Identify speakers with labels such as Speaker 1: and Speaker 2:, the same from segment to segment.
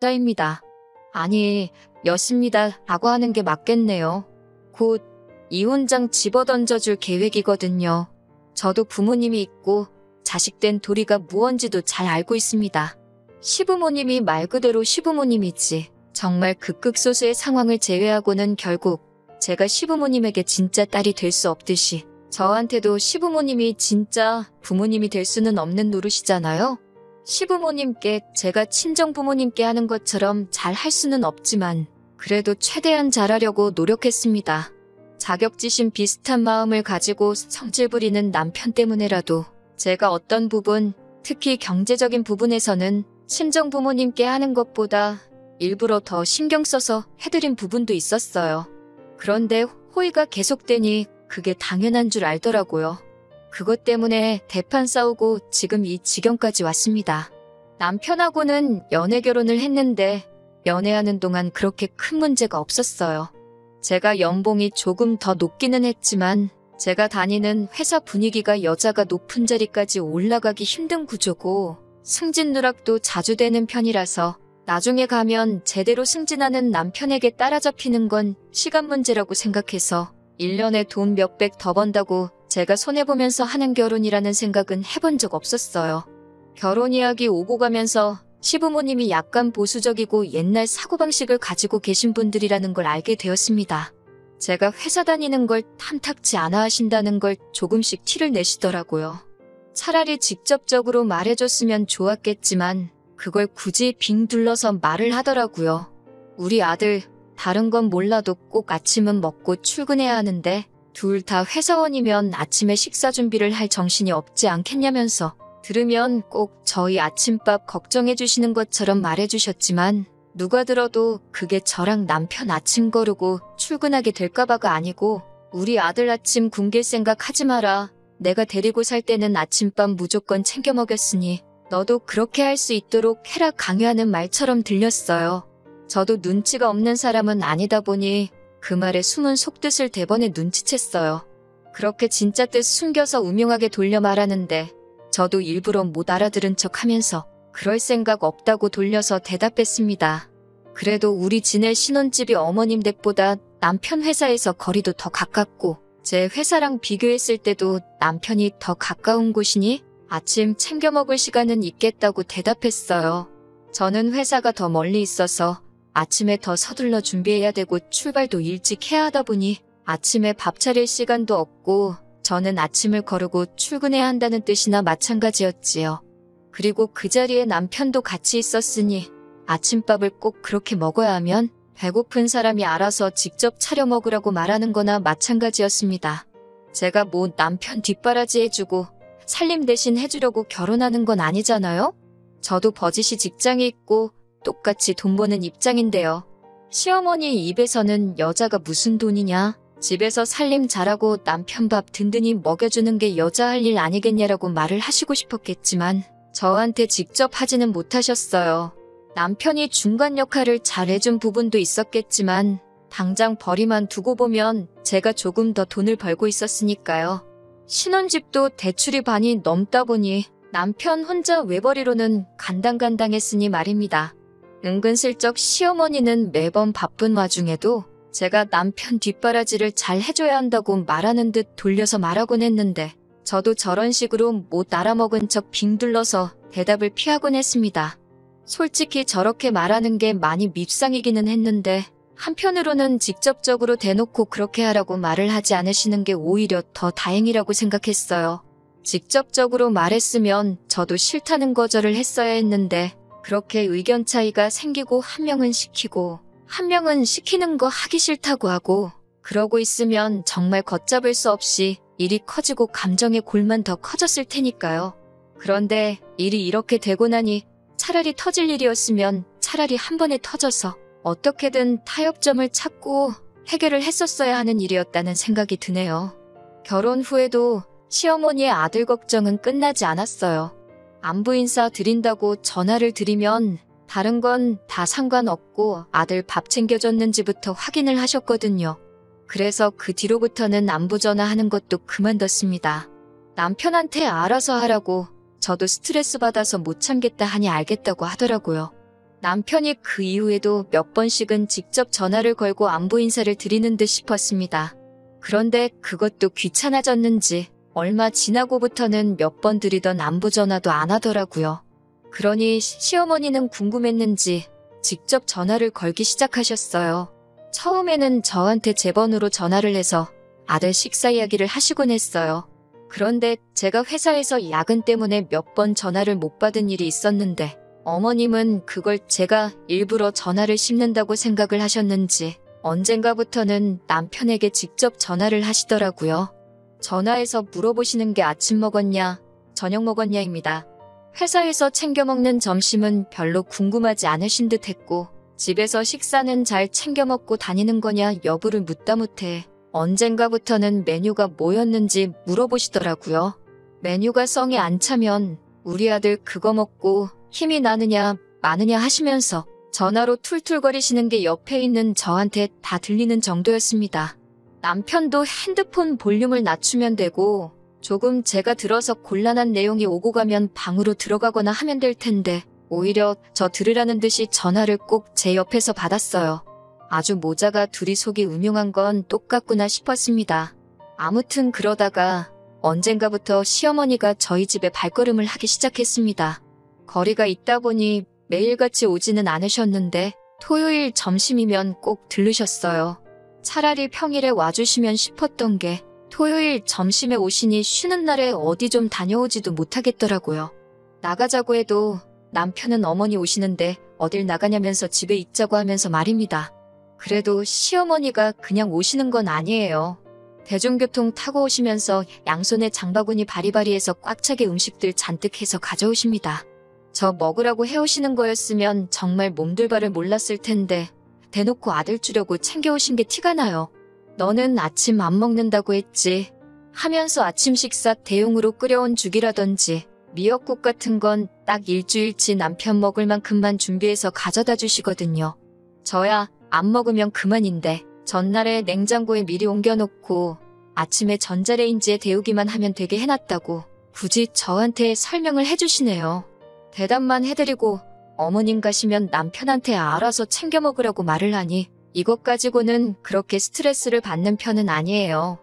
Speaker 1: 없다입니다. 아니, 였습니다 라고 하는 게 맞겠네요. 곧 이혼장 집어던져줄 계획이거든요. 저도 부모님이 있고 자식된 도리가 무언지도 잘 알고 있습니다. 시부모님이 말 그대로 시부모님이지 정말 극극소수의 상황을 제외하고는 결국 제가 시부모님에게 진짜 딸이 될 수 없듯이 저한테도 시부모님이 진짜 부모님이 될 수는 없는 노릇이잖아요. 시부모님께 제가 친정부모님께 하는 것처럼 잘 할 수는 없지만 그래도 최대한 잘하려고 노력했습니다. 자격지심 비슷한 마음을 가지고 성질 부리는 남편 때문에라도 제가 어떤 부분, 특히 경제적인 부분에서는 친정부모님께 하는 것보다 일부러 더 신경 써서 해드린 부분도 있었어요. 그런데 호의가 계속되니 그게 당연한 줄 알더라고요. 그것 때문에 대판 싸우고 지금 이 지경까지 왔습니다. 남편하고는 연애 결혼을 했는데 연애하는 동안 그렇게 큰 문제가 없었어요. 제가 연봉이 조금 더 높기는 했지만 제가 다니는 회사 분위기가 여자가 높은 자리까지 올라가기 힘든 구조고 승진 누락도 자주 되는 편이라서 나중에 가면 제대로 승진하는 남편에게 따라잡히는 건 시간 문제라고 생각해서 1년에 돈 몇백 더 번다고 제가 손해보면서 하는 결혼이라는 생각은 해본 적 없었어요. 결혼 이야기 오고 가면서 시부모님이 약간 보수적이고 옛날 사고방식을 가지고 계신 분들이라는 걸 알게 되었습니다. 제가 회사 다니는 걸 탐탁지 않아 하신다는 걸 조금씩 티를 내시더라고요. 차라리 직접적으로 말해줬으면 좋았겠지만 그걸 굳이 빙 둘러서 말을 하더라고요. 우리 아들 다른 건 몰라도 꼭 아침은 먹고 출근해야 하는데 둘 다 회사원이면 아침에 식사 준비를 할 정신이 없지 않겠냐면서 들으면 꼭 저희 아침밥 걱정해 주시는 것처럼 말해 주셨지만 누가 들어도 그게 저랑 남편 아침 거르고 출근하게 될까봐가 아니고 우리 아들 아침 굶길 생각 하지 마라. 내가 데리고 살 때는 아침밥 무조건 챙겨 먹였으니 너도 그렇게 할 수 있도록 해라 강요하는 말처럼 들렸어요. 저도 눈치가 없는 사람은 아니다 보니 그 말에 숨은 속뜻을 대번에 눈치챘어요. 그렇게 진짜 뜻 숨겨서 음흉하게 돌려 말하는데 저도 일부러 못 알아들은 척 하면서 그럴 생각 없다고 돌려서 대답했습니다. 그래도 우리 지낼 신혼집이 어머님 댁보다 남편 회사에서 거리도 더 가깝고 제 회사랑 비교했을 때도 남편이 더 가까운 곳이니 아침 챙겨 먹을 시간은 있겠다고 대답했어요. 저는 회사가 더 멀리 있어서 아침에 더 서둘러 준비해야 되고 출발도 일찍 해야 하다 보니 아침에 밥 차릴 시간도 없고 저는 아침을 거르고 출근해야 한다는 뜻이나 마찬가지였지요. 그리고 그 자리에 남편도 같이 있었으니 아침밥을 꼭 그렇게 먹어야 하면 배고픈 사람이 알아서 직접 차려 먹으라고 말하는 거나 마찬가지였습니다. 제가 뭐 남편 뒷바라지 해주고 살림 대신 해주려고 결혼하는 건 아니잖아요? 저도 버짓이 직장이 있고 똑같이 돈 버는 입장인데요. 시어머니 입에서는 여자가 무슨 돈이냐? 집에서 살림 잘하고 남편 밥 든든히 먹여주는 게 여자 할 일 아니겠냐라고 말을 하시고 싶었겠지만 저한테 직접 하지는 못하셨어요. 남편이 중간 역할을 잘해준 부분도 있었겠지만 당장 벌이만 두고 보면 제가 조금 더 돈을 벌고 있었으니까요. 신혼집도 대출이 반이 넘다 보니 남편 혼자 외벌이로는 간당간당했으니 말입니다. 은근슬쩍 시어머니는 매번 바쁜 와중에도 제가 남편 뒷바라지를 잘 해줘야 한다고 말하는 듯 돌려서 말하곤 했는데 저도 저런 식으로 못 알아먹은 척 빙 둘러서 대답을 피하곤 했습니다. 솔직히 저렇게 말하는 게 많이 밉상이기는 했는데 한편으로는 직접적으로 대놓고 그렇게 하라고 말을 하지 않으시는 게 오히려 더 다행이라고 생각했어요. 직접적으로 말했으면 저도 싫다는 거절을 했어야 했는데 그렇게 의견 차이가 생기고 한 명은 시키고 한 명은 시키는 거 하기 싫다고 하고 그러고 있으면 정말 걷잡을 수 없이 일이 커지고 감정의 골만 더 커졌을 테니까요. 그런데 일이 이렇게 되고 나니 차라리 터질 일이었으면 차라리 한 번에 터져서 어떻게든 타협점을 찾고 해결을 했었어야 하는 일이었다는 생각이 드네요. 결혼 후에도 시어머니의 아들 걱정은 끝나지 않았어요. 안부 인사 드린다고 전화를 드리면 다른 건 다 상관없고 아들 밥 챙겨줬는지부터 확인을 하셨거든요. 그래서 그 뒤로부터는 안부 전화하는 것도 그만뒀습니다. 남편한테 알아서 하라고 저도 스트레스 받아서 못 참겠다 하니 알겠다고 하더라고요. 남편이 그 이후에도 몇 번씩은 직접 전화를 걸고 안부 인사를 드리는 듯 싶었습니다. 그런데 그것도 귀찮아졌는지 얼마 지나고부터는 몇 번 드리던 안부 전화도 안 하더라고요. 그러니 시어머니는 궁금했는지 직접 전화를 걸기 시작하셨어요. 처음에는 저한테 제 번호로 전화를 해서 아들 식사 이야기를 하시곤 했어요. 그런데 제가 회사에서 야근 때문에 몇 번 전화를 못 받은 일이 있었는데 어머님은 그걸 제가 일부러 전화를 씹는다고 생각을 하셨는지 언젠가부터는 남편에게 직접 전화를 하시더라고요. 전화해서 물어보시는 게 아침 먹었냐, 저녁 먹었냐입니다. 회사에서 챙겨 먹는 점심은 별로 궁금하지 않으신 듯 했고 집에서 식사는 잘 챙겨 먹고 다니는 거냐 여부를 묻다 못해 언젠가부터는 메뉴가 뭐였는지 물어보시더라고요. 메뉴가 성에 안 차면 우리 아들 그거 먹고 힘이 나느냐 마느냐 하시면서 전화로 툴툴거리시는 게 옆에 있는 저한테 다 들리는 정도였습니다. 남편도 핸드폰 볼륨을 낮추면 되고 조금 제가 들어서 곤란한 내용이 오고 가면 방으로 들어가거나 하면 될 텐데 오히려 저 들으라는 듯이 전화를 꼭 제 옆에서 받았어요. 아주 모자가 둘이 속이 음흉한 건 똑같구나 싶었습니다. 아무튼 그러다가 언젠가부터 시어머니가 저희 집에 발걸음을 하기 시작했습니다. 거리가 있다 보니 매일같이 오지는 않으셨는데 토요일 점심이면 꼭 들르셨어요. 차라리 평일에 와주시면 싶었던 게 토요일 점심에 오시니 쉬는 날에 어디 좀 다녀오지도 못하겠더라고요. 나가자고 해도 남편은 어머니 오시는데 어딜 나가냐면서 집에 있자고 하면서 말입니다. 그래도 시어머니가 그냥 오시는 건 아니에요. 대중교통 타고 오시면서 양손에 장바구니 바리바리해서 꽉 차게 음식들 잔뜩 해서 가져오십니다. 저 먹으라고 해오시는 거였으면 정말 몸둘 바를 몰랐을 텐데 대놓고 아들 주려고 챙겨오신 게 티가 나요. 너는 아침 안 먹는다고 했지 하면서 아침 식사 대용으로 끓여온 죽이라든지 미역국 같은 건 딱 일주일치 남편 먹을 만큼만 준비해서 가져다 주시거든요. 저야 안 먹으면 그만인데 전날에 냉장고에 미리 옮겨놓고 아침에 전자레인지에 데우기만 하면 되게 해놨다고 굳이 저한테 설명을 해주시네요. 대답만 해드리고 어머님 가시면 남편한테 알아서 챙겨 먹으라고 말을 하니 이것 가지고는 그렇게 스트레스를 받는 편은 아니에요.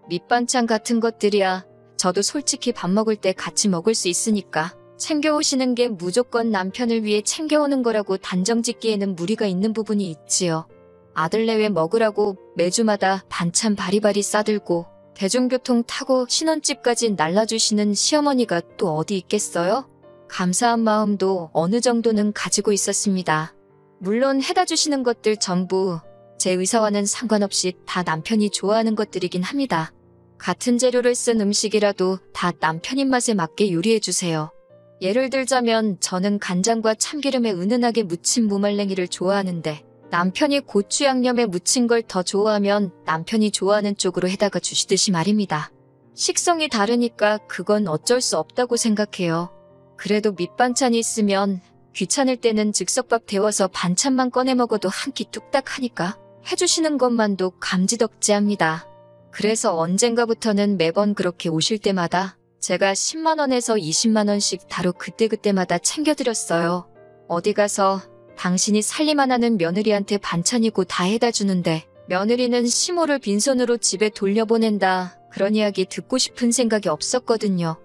Speaker 1: 밑반찬 같은 것들이야 저도 솔직히 밥 먹을 때 같이 먹을 수 있으니까 챙겨오시는 게 무조건 남편을 위해 챙겨오는 거라고 단정 짓기에는 무리가 있는 부분이 있지요. 아들 내외 먹으라고 매주마다 반찬 바리바리 싸들고 대중교통 타고 신혼집까지 날라주시는 시어머니가 또 어디 있겠어요? 감사한 마음도 어느 정도는 가지고 있었습니다. 물론 해다 주시는 것들 전부 제 의사와는 상관없이 다 남편이 좋아하는 것들이긴 합니다. 같은 재료를 쓴 음식이라도 다 남편 입맛에 맞게 요리해주세요. 예를 들자면 저는 간장과 참기름에 은은하게 무친 무말랭이를 좋아하는데 남편이 고추 양념에 무친 걸 더 좋아하면 남편이 좋아하는 쪽으로 해다가 주시듯이 말입니다. 식성이 다르니까 그건 어쩔 수 없다고 생각해요. 그래도 밑반찬이 있으면 귀찮을 때는 즉석밥 데워서 반찬만 꺼내 먹어도 한 끼 뚝딱 하니까 해주시는 것만도 감지덕지합니다. 그래서 언젠가부터는 매번 그렇게 오실 때마다 제가 10만 원에서 20만 원씩 다로 그때그때마다 챙겨드렸어요. 어디 가서 당신이 살림만 하는 며느리한테 반찬이고 다 해다 주는데 며느리는 시모를 빈손으로 집에 돌려보낸다. 그런 이야기 듣고 싶은 생각이 없었거든요.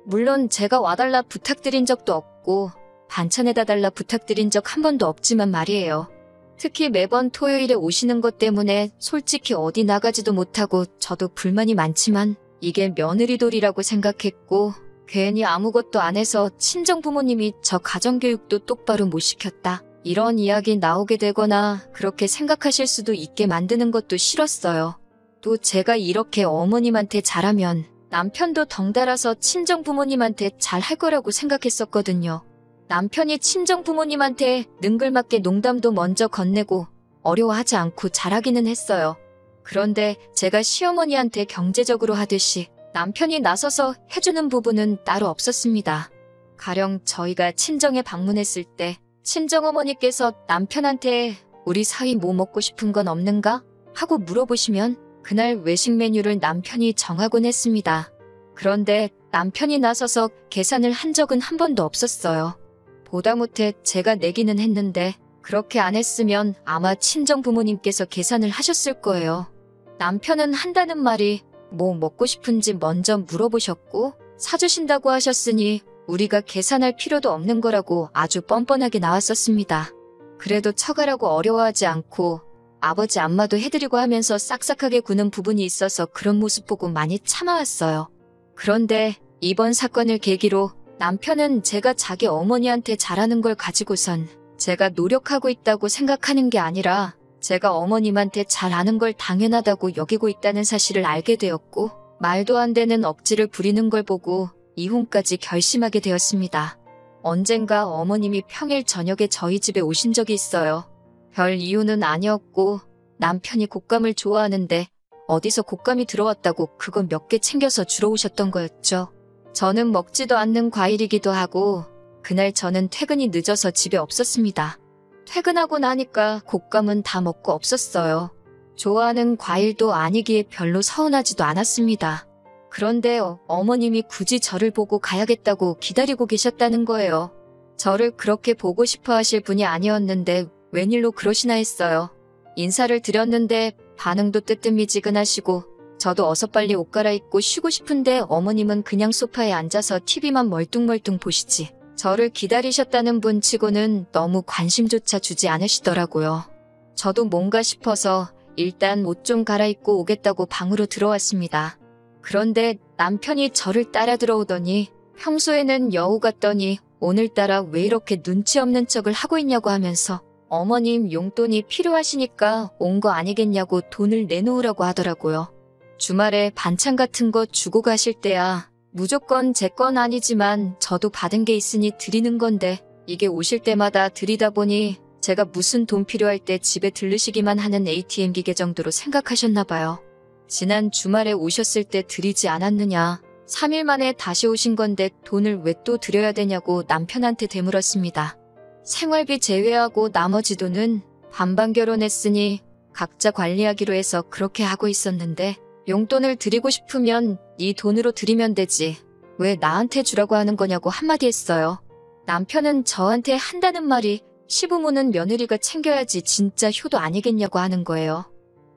Speaker 1: 물론 제가 와달라 부탁드린 적도 없고 반찬에다 달라 부탁드린 적 한 번도 없지만 말이에요. 특히 매번 토요일에 오시는 것 때문에 솔직히 어디 나가지도 못하고 저도 불만이 많지만 이게 며느리돌이라고 생각했고 괜히 아무것도 안 해서 친정부모님이 저 가정교육도 똑바로 못 시켰다. 이런 이야기 나오게 되거나 그렇게 생각하실 수도 있게 만드는 것도 싫었어요. 또 제가 이렇게 어머님한테 잘하면 남편도 덩달아서 친정부모님한테 잘할 거라고 생각했었거든요. 남편이 친정부모님한테 능글맞게 농담도 먼저 건네고 어려워하지 않고 잘하기는 했어요. 그런데 제가 시어머니한테 경제적으로 하듯이 남편이 나서서 해주는 부분은 따로 없었습니다. 가령 저희가 친정에 방문했을 때 친정어머니께서 남편한테 우리 사위 뭐 먹고 싶은 건 없는가? 하고 물어보시면 그날 외식 메뉴를 남편이 정하곤 했습니다. 그런데 남편이 나서서 계산을 한 적은 한 번도 없었어요. 보다 못해 제가 내기는 했는데 그렇게 안 했으면 아마 친정 부모님께서 계산을 하셨을 거예요. 남편은 한다는 말이 뭐 먹고 싶은지 먼저 물어보셨고 사주신다고 하셨으니 우리가 계산할 필요도 없는 거라고 아주 뻔뻔하게 나왔었습니다. 그래도 처가라고 어려워하지 않고 아버지 안마도 해드리고 하면서 싹싹하게 구는 부분이 있어서 그런 모습 보고 많이 참아왔어요. 그런데 이번 사건을 계기로 남편은 제가 자기 어머니한테 잘하는 걸 가지고선 제가 노력하고 있다고 생각하는 게 아니라 제가 어머님한테 잘하는 걸 당연하다고 여기고 있다는 사실을 알게 되었고 말도 안 되는 억지를 부리는 걸 보고 이혼까지 결심하게 되었습니다. 언젠가 어머님이 평일 저녁에 저희 집에 오신 적이 있어요. 별 이유는 아니었고 남편이 곶감을 좋아하는데 어디서 곶감이 들어왔다고 그거 몇 개 챙겨서 주러 오셨던 거였죠. 저는 먹지도 않는 과일이기도 하고 그날 저는 퇴근이 늦어서 집에 없었습니다. 퇴근하고 나니까 곶감은 다 먹고 없었어요. 좋아하는 과일도 아니기에 별로 서운하지도 않았습니다. 그런데 어머님이 굳이 저를 보고 가야겠다고 기다리고 계셨다는 거예요. 저를 그렇게 보고 싶어 하실 분이 아니었는데 웬일로 그러시나 했어요. 인사를 드렸는데 반응도 뜨뜻미지근하시고 저도 어서 빨리 옷 갈아입고 쉬고 싶은데 어머님은 그냥 소파에 앉아서 TV만 멀뚱멀뚱 보시지. 저를 기다리셨다는 분 치고는 너무 관심조차 주지 않으시더라고요. 저도 뭔가 싶어서 일단 옷 좀 갈아입고 오겠다고 방으로 들어왔습니다. 그런데 남편이 저를 따라 들어오더니 평소에는 여우 같더니 오늘따라 왜 이렇게 눈치 없는 척을 하고 있냐고 하면서 어머님 용돈이 필요하시니까 온 거 아니겠냐고 돈을 내놓으라고 하더라고요. 주말에 반찬 같은 거 주고 가실 때야 무조건 제 건 아니지만 저도 받은 게 있으니 드리는 건데 이게 오실 때마다 드리다 보니 제가 무슨 돈 필요할 때 집에 들르시기만 하는 ATM 기계 정도로 생각하셨나 봐요. 지난 주말에 오셨을 때 드리지 않았느냐. 3일 만에 다시 오신 건데 돈을 왜 또 드려야 되냐고 남편한테 되물었습니다. 생활비 제외하고 나머지 돈은 반반 결혼했으니 각자 관리하기로 해서 그렇게 하고 있었는데 용돈을 드리고 싶으면 네 돈으로 드리면 되지. 왜 나한테 주라고 하는 거냐고 한마디 했어요. 남편은 저한테 한다는 말이 시부모는 며느리가 챙겨야지 진짜 효도 아니겠냐고 하는 거예요.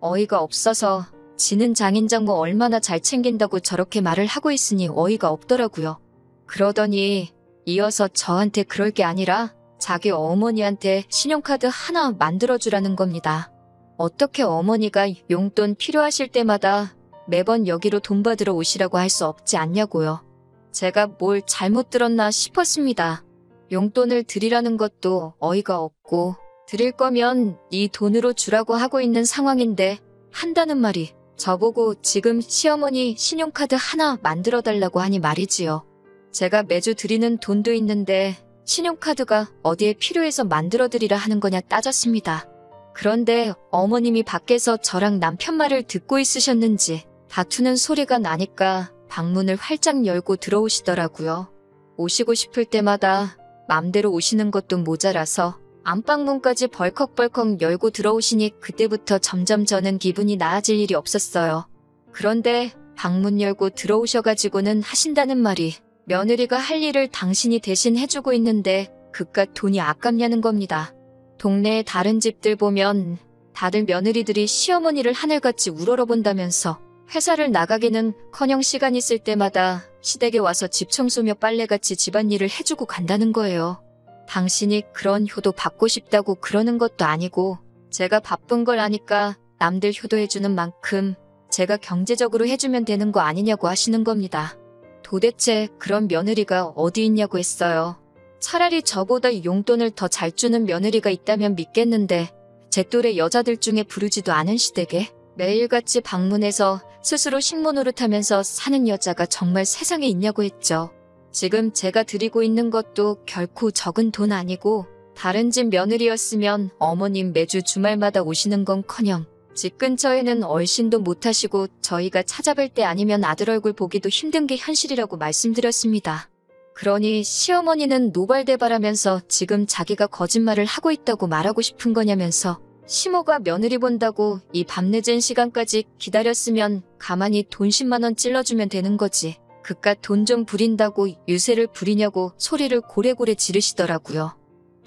Speaker 1: 어이가 없어서 지는 장인장모 얼마나 잘 챙긴다고 저렇게 말을 하고 있으니 어이가 없더라고요. 그러더니 이어서 저한테 그럴 게 아니라 자기 어머니한테 신용카드 하나 만들어주라는 겁니다. 어떻게 어머니가 용돈 필요하실 때마다 매번 여기로 돈 받으러 오시라고 할 수 없지 않냐고요. 제가 뭘 잘못 들었나 싶었습니다. 용돈을 드리라는 것도 어이가 없고 드릴 거면 네 돈으로 주라고 하고 있는 상황인데 한다는 말이 저보고 지금 시어머니 신용카드 하나 만들어달라고 하니 말이지요. 제가 매주 드리는 돈도 있는데 신용카드가 어디에 필요해서 만들어드리라 하는 거냐 따졌습니다. 그런데 어머님이 밖에서 저랑 남편 말을 듣고 있으셨는지 다투는 소리가 나니까 방문을 활짝 열고 들어오시더라고요. 오시고 싶을 때마다 맘대로 오시는 것도 모자라서 안방문까지 벌컥벌컥 열고 들어오시니 그때부터 점점 저는 기분이 나아질 일이 없었어요. 그런데 방문 열고 들어오셔가지고는 하신다는 말이 며느리가 할 일을 당신이 대신 해주고 있는데 그깟 돈이 아깝냐는 겁니다. 동네의 다른 집들 보면 다들 며느리들이 시어머니를 하늘같이 우러러본다면서 회사를 나가기는커녕 시간 있을 때마다 시댁에 와서 집 청소며 빨래같이 집안일을 해주고 간다는 거예요. 당신이 그런 효도 받고 싶다고 그러는 것도 아니고 제가 바쁜 걸 아니까 남들 효도해주는 만큼 제가 경제적으로 해주면 되는 거 아니냐고 하시는 겁니다. 도대체 그런 며느리가 어디 있냐고 했어요. 차라리 저보다 용돈을 더 잘 주는 며느리가 있다면 믿겠는데 제 또래 여자들 중에 부르지도 않은 시댁에 매일같이 방문해서 스스로 식모 노릇하면서 사는 여자가 정말 세상에 있냐고 했죠. 지금 제가 드리고 있는 것도 결코 적은 돈 아니고 다른 집 며느리였으면 어머님 매주 주말마다 오시는 건커녕 집 근처에는 얼씬도 못하시고 저희가 찾아뵐 때 아니면 아들 얼굴 보기도 힘든 게 현실이라고 말씀드렸습니다. 그러니 시어머니는 노발대발하면서 지금 자기가 거짓말을 하고 있다고 말하고 싶은 거냐면서 시모가 며느리 본다고 이 밤늦은 시간까지 기다렸으면 가만히 돈 10만 원 찔러주면 되는 거지. 그깟 돈 좀 부린다고 유세를 부리냐고 소리를 고래고래 지르시더라고요.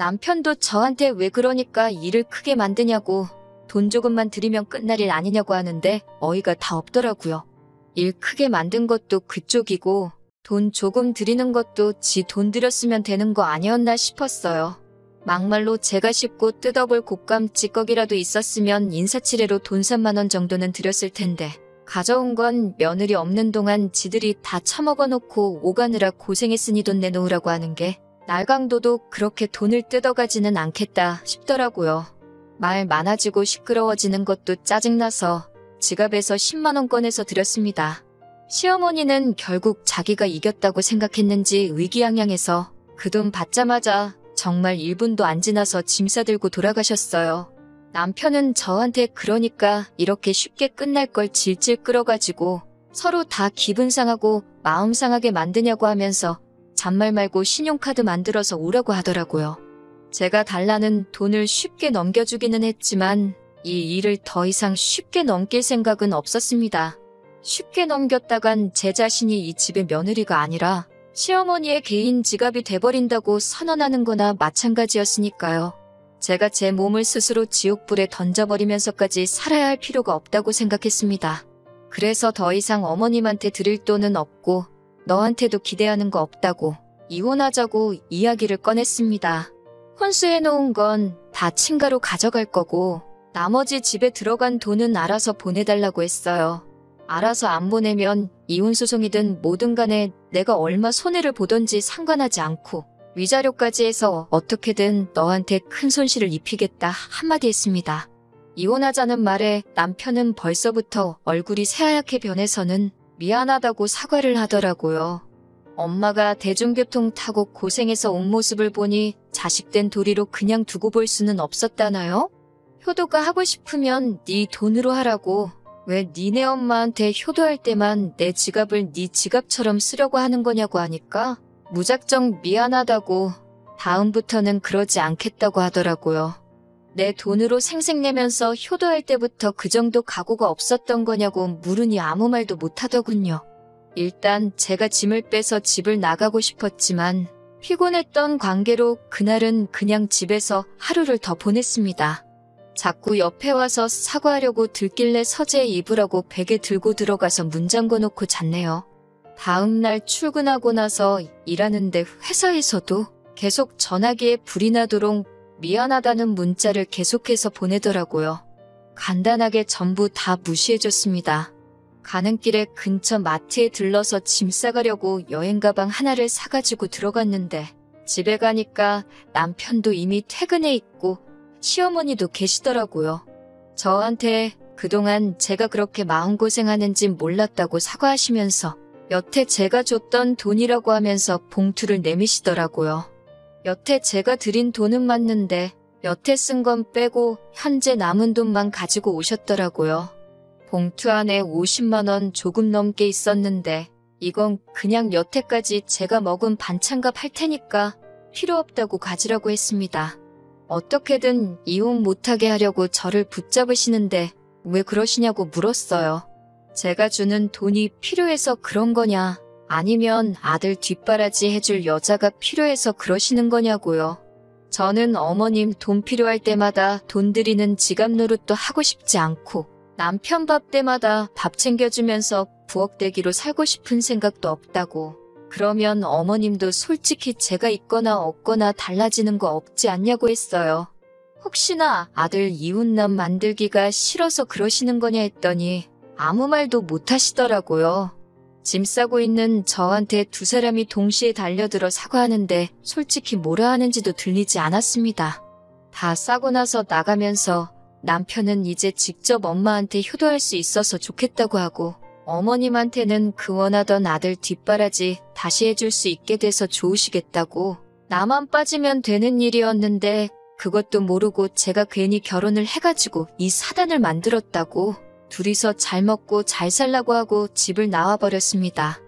Speaker 1: 남편도 저한테 왜 그러니까 일을 크게 만드냐고 돈 조금만 들이면 끝날 일 아니냐고 하는데 어이가 다 없더라고요. 일 크게 만든 것도 그쪽이고 돈 조금 들이는 것도 지 돈 들였으면 되는 거 아니었나 싶었어요. 막말로 제가 씹고 뜯어볼 곶감 찌꺼기라도 있었으면 인사치레로 돈 3만 원 정도는 들였을 텐데 가져온 건 며느리 없는 동안 지들이 다 처먹어 놓고 오가느라 고생했으니 돈 내놓으라고 하는 게 날강도도 그렇게 돈을 뜯어가지는 않겠다 싶더라고요. 말 많아지고 시끄러워지는 것도 짜증나서 지갑에서 10만 원 꺼내서 드렸습니다. 시어머니는 결국 자기가 이겼다고 생각했는지 의기양양해서 그 돈 받자마자 정말 1분도 안 지나서 짐 싸들고 돌아가셨어요. 남편은 저한테 그러니까 이렇게 쉽게 끝날 걸 질질 끌어가지고 서로 다 기분 상하고 마음 상하게 만드냐고 하면서 잔말 말고 신용카드 만들어서 오라고 하더라고요. 제가 달라는 돈을 쉽게 넘겨주기는 했지만 이 일을 더 이상 쉽게 넘길 생각은 없었습니다. 쉽게 넘겼다간 제 자신이 이 집의 며느리가 아니라 시어머니의 개인 지갑이 돼버린다고 선언하는 거나 마찬가지였으니까요. 제가 제 몸을 스스로 지옥불에 던져버리면서까지 살아야 할 필요가 없다고 생각했습니다. 그래서 더 이상 어머님한테 드릴 돈은 없고 너한테도 기대하는 거 없다고 이혼하자고 이야기를 꺼냈습니다. 혼수해놓은 건 다 친가로 가져갈 거고 나머지 집에 들어간 돈은 알아서 보내달라고 했어요. 알아서 안 보내면 이혼소송이든 뭐든 간에 내가 얼마 손해를 보던지 상관하지 않고 위자료까지 해서 어떻게든 너한테 큰 손실을 입히겠다 한마디 했습니다. 이혼하자는 말에 남편은 벌써부터 얼굴이 새하얗게 변해서는 미안하다고 사과를 하더라고요. 엄마가 대중교통 타고 고생해서 온 모습을 보니 자식된 도리로 그냥 두고 볼 수는 없었다나요? 효도가 하고 싶으면 네 돈으로 하라고. 왜 니네 엄마한테 효도할 때만 내 지갑을 네 지갑처럼 쓰려고 하는 거냐고 하니까 무작정 미안하다고 다음부터는 그러지 않겠다고 하더라고요. 내 돈으로 생색내면서 효도할 때부터 그 정도 각오가 없었던 거냐고 물으니 아무 말도 못하더군요. 일단 제가 짐을 빼서 집을 나가고 싶었지만 피곤했던 관계로 그날은 그냥 집에서 하루를 더 보냈습니다. 자꾸 옆에 와서 사과하려고 들길래 서재에 입으라고 베개 들고 들어가서 문 잠궈 놓고 잤네요. 다음 날 출근하고 나서 일하는데 회사에서도 계속 전화기에 불이 나도록 미안하다는 문자를 계속해서 보내더라고요. 간단하게 전부 다 무시해줬습니다. 가는 길에 근처 마트에 들러서 짐 싸가려고 여행 가방 하나를 사가지고 들어갔는데 집에 가니까 남편도 이미 퇴근해 있고 시어머니도 계시더라고요. 저한테 그동안 제가 그렇게 마음고생하는지 몰랐다고 사과하시면서 여태 제가 줬던 돈이라고 하면서 봉투를 내미시더라고요. 여태 제가 드린 돈은 맞는데 여태 쓴 건 빼고 현재 남은 돈만 가지고 오셨더라고요. 봉투 안에 50만 원 조금 넘게 있었는데 이건 그냥 여태까지 제가 먹은 반찬값 할 테니까 필요 없다고 가지라고 했습니다. 어떻게든 이혼 못하게 하려고 저를 붙잡으시는데 왜 그러시냐고 물었어요. 제가 주는 돈이 필요해서 그런 거냐 아니면 아들 뒷바라지 해줄 여자가 필요해서 그러시는 거냐고요. 저는 어머님 돈 필요할 때마다 돈 드리는 지갑 노릇도 하고 싶지 않고 남편 밥 때마다 밥 챙겨주면서 부엌대기로 살고 싶은 생각도 없다고. 그러면 어머님도 솔직히 제가 있거나 없거나 달라지는 거 없지 않냐고 했어요. 혹시나 아들 이웃남 만들기가 싫어서 그러시는 거냐 했더니 아무 말도 못 하시더라고요. 짐 싸고 있는 저한테 두 사람이 동시에 달려들어 사과하는데 솔직히 뭐라 하는지도 들리지 않았습니다. 다 싸고 나서 나가면서 남편은 이제 직접 엄마한테 효도할 수 있어서 좋겠다고 하고 어머님한테는 그 원하던 아들 뒷바라지 다시 해줄 수 있게 돼서 좋으시겠다고. 나만 빠지면 되는 일이었는데 그것도 모르고 제가 괜히 결혼을 해가지고 이 사단을 만들었다고. 둘이서 잘 먹고 잘 살라고 하고 집을 나와버렸습니다.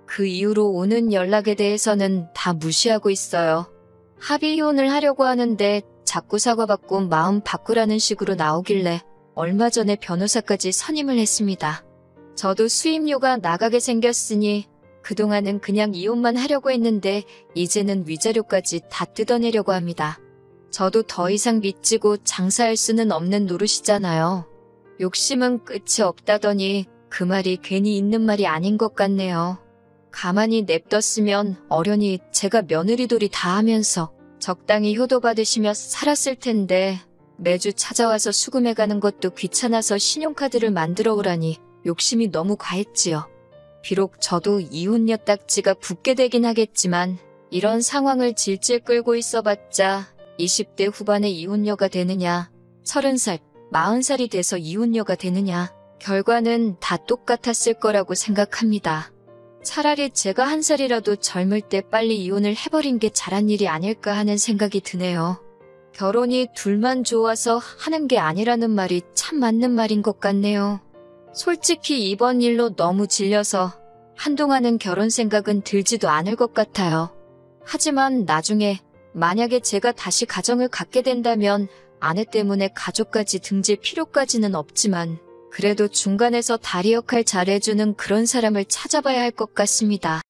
Speaker 1: 그 이후로 오는 연락에 대해서는 다 무시하고 있어요. 합의 이혼을 하려고 하는데 자꾸 사과받고 마음 바꾸라는 식으로 나오길래 얼마 전에 변호사까지 선임을 했습니다. 저도 수임료가 나가게 생겼으니 그동안은 그냥 이혼만 하려고 했는데 이제는 위자료까지 다 뜯어내려고 합니다. 저도 더 이상 믿지고 장사할 수는 없는 노릇이잖아요. 욕심은 끝이 없다더니 그 말이 괜히 있는 말이 아닌 것 같네요. 가만히 냅뒀으면 어련히 제가 며느리돌이 다 하면서 적당히 효도받으시며 살았을 텐데 매주 찾아와서 수금해가는 것도 귀찮아서 신용카드를 만들어 오라니 욕심이 너무 과했지요. 비록 저도 이혼녀 딱지가 붙게 되긴 하겠지만 이런 상황을 질질 끌고 있어봤자 20대 후반에 이혼녀가 되느냐, 30살, 40살이 돼서 이혼녀가 되느냐, 결과는 다 똑같았을 거라고 생각합니다. 차라리 제가 한 살이라도 젊을 때 빨리 이혼을 해버린 게 잘한 일이 아닐까 하는 생각이 드네요. 결혼이 둘만 좋아서 하는 게 아니라는 말이 참 맞는 말인 것 같네요. 솔직히 이번 일로 너무 질려서 한동안은 결혼 생각은 들지도 않을 것 같아요. 하지만 나중에 만약에 제가 다시 가정을 갖게 된다면 아내 때문에 가족까지 등질 필요까지는 없지만 그래도 중간에서 다리 역할 잘해주는 그런 사람을 찾아봐야 할 것 같습니다.